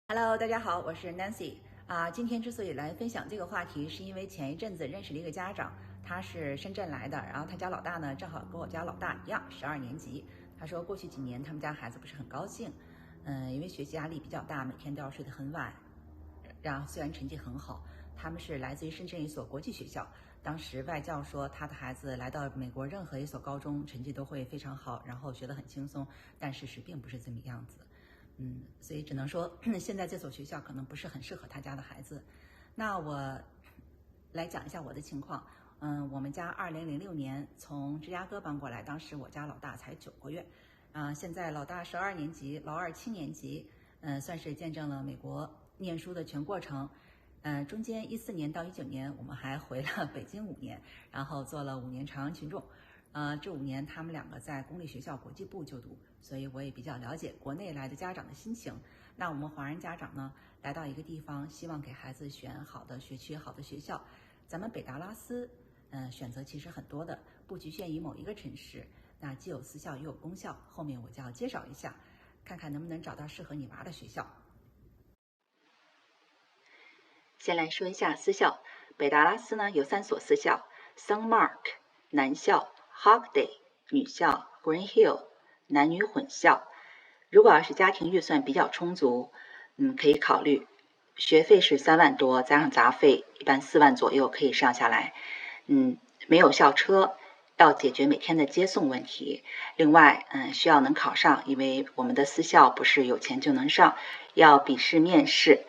Hello，大家好，我是 Nancy 今天之所以来分享这个话题，是因为前一阵子认识了一个家长，他是深圳来的，然后他家老大呢正好跟我家老大一样，12年级。他说过去几年他们家孩子不是很高兴，因为学习压力比较大，每天都要睡得很晚。然后虽然成绩很好，他们是来自于深圳一所国际学校。当时外教说他的孩子来到美国任何一所高中成绩都会非常好，然后学得很轻松，但事实并不是这么样子。所以只能说现在这所学校可能不是很适合他家的孩子。那我来讲一下我的情况。我们家2006年从芝加哥搬过来，当时我家老大才9个月，现在老大12年级，老二7年级，算是见证了美国念书的全过程。中间14年到19年我们还回了北京5年，然后做了5年朝阳群众。这5年他们2个在公立学校国际部就读，所以我也比较了解国内来的家长的心情。那我们华人家长呢，来到一个地方，希望给孩子选好的学区、好的学校。咱们北达拉斯，选择其实很多的，不局限于某一个城市。那既有私校又有公校，后面我就要介绍一下，看看能不能找到适合你娃的学校。先来说一下私校，北达拉斯呢有3所私校 ：Sunmark 男校。Hockaday 女校 ，Green Hill 男女混校。如果要是家庭预算比较充足，可以考虑。学费是3万多，加上杂费，一般4万左右可以上下来。没有校车，要解决每天的接送问题。另外，需要能考上，因为我们的私校不是有钱就能上，要笔试面试。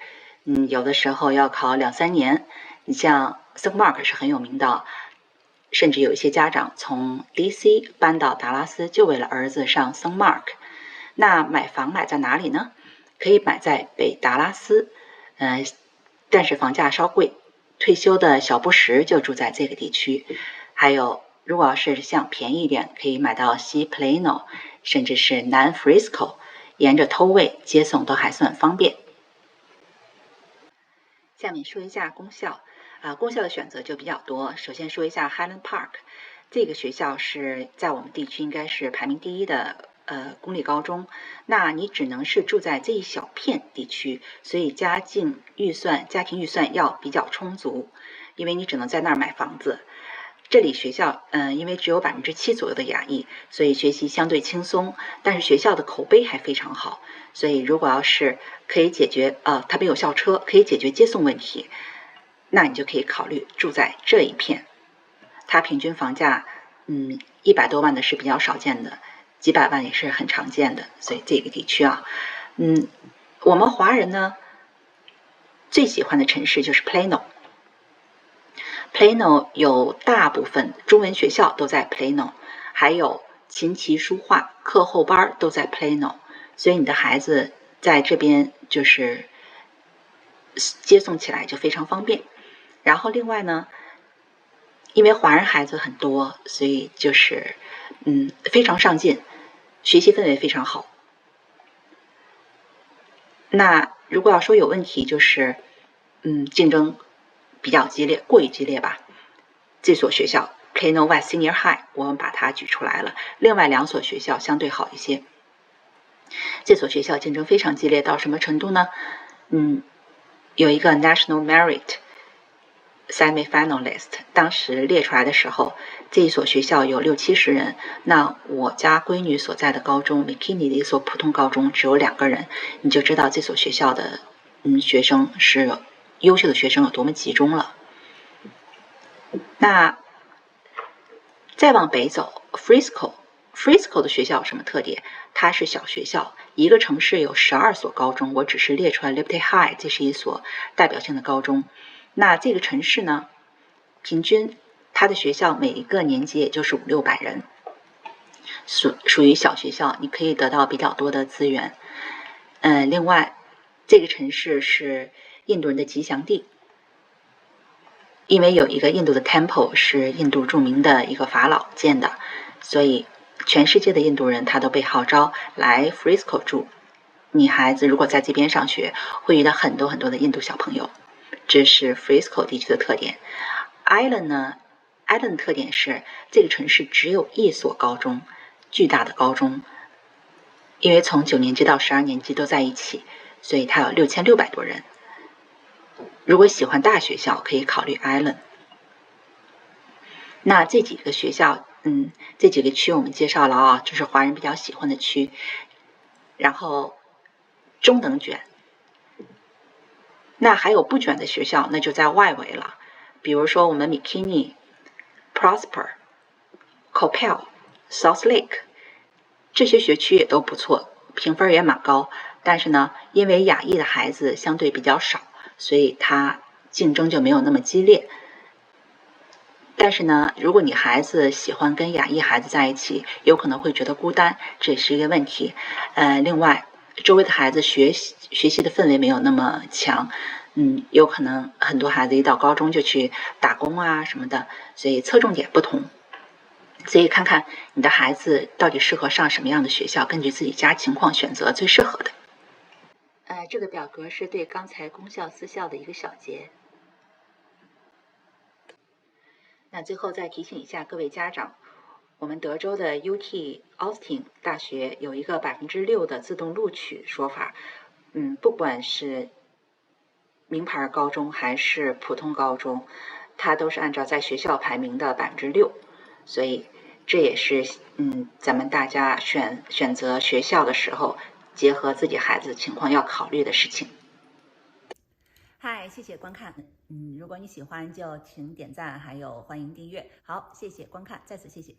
有的时候要考2、3年。你像 Sunmark 是很有名的。甚至有一些家长从 DC 搬到达拉斯，就为了儿子上 Sunmark。那买房买在哪里呢？可以买在北达拉斯，但是房价稍贵。退休的小布什就住在这个地区。还有，如果要是想便宜一点，可以买到西 Plano， 甚至是南 Frisco， 沿着 Tollway 接送都还算方便。下面说一下公校。公校的选择就比较多。首先说一下 Highland Park， 这个学校是在我们地区应该是排名第1的公立高中。那你只能是住在这一小片地区，所以家庭预算要比较充足，因为你只能在那儿买房子。这里学校因为只有7%左右的亚裔，所以学习相对轻松，但是学校的口碑还非常好。所以如果要是可以解决它没有校车，可以解决接送问题，那你就可以考虑住在这一片。它平均房价100多万的是比较少见的，几百万也是很常见的。所以这个地区我们华人呢最喜欢的城市就是 Plano。Plano 有大部分中文学校都在 Plano， 还有琴棋书画课后班都在 Plano， 所以你的孩子在这边就是接送起来就非常方便。然后另外呢，因为华人孩子很多，所以就是非常上进，学习氛围非常好。那如果要说有问题，就是竞争比较激烈，过于激烈吧。这所学校 Plano West Senior High 我们把它举出来了，另外2所学校相对好一些。这所学校竞争非常激烈到什么程度呢？有一个 National Merit Semi-Finalist， 当时列出来的时候，这一所学校有60-70人。那我家闺女所在的高中 McKinney 的一所普通高中只有2个人，你就知道这所学校的学生是优秀的学生有多么集中了。那再往北走 Frisco 的学校有什么特点？它是小学校，一个城市有12所高中，我只是列出来 Liberty High， 这是一所代表性的高中。那这个城市呢，平均它的学校每一个年级也就是500-600人，属于小学校，你可以得到比较多的资源。另外这个城市是印度人的吉祥地，因为有一个印度的 temple 是印度著名的一个法老建的，所以全世界的印度人他都被号召来 Frisco 住。你孩子如果在这边上学，会遇到很多很多的印度小朋友。这是 Frisco 地区的特点。Island 呢 ，Island 的特点是这个城市只有1所高中，巨大的高中，因为从9年级到12年级都在一起，所以它有6600多人。如果喜欢大学校，可以考虑 Island。那这几个学校，这几个区我们介绍了啊，就是华人比较喜欢的区。然后中等卷，那还有不卷的学校，那就在外围了。比如说我们 McKinney、Prosper、Coppell、South Lake 这些学区也都不错，评分也蛮高。但是呢，因为亚裔的孩子相对比较少，所以它竞争就没有那么激烈。但是呢，如果你孩子喜欢跟亚裔孩子在一起，有可能会觉得孤单，这也是一个问题。另外，周围的孩子学习的氛围没有那么强，有可能很多孩子一到高中就去打工啊什么的，所以侧重点不同。所以看看你的孩子到底适合上什么样的学校，根据自己家情况选择最适合的。这个表格是对刚才公校私校的一个小结。那最后再提醒一下各位家长，我们德州的 UT Austin 大学有一个6%的自动录取说法，不管是名牌高中还是普通高中，它都是按照在学校排名的6%，所以这也是咱们大家选择学校的时候，结合自己孩子的情况要考虑的事情。嗨，谢谢观看。如果你喜欢就请点赞，还有欢迎订阅。好，谢谢观看，再次谢谢。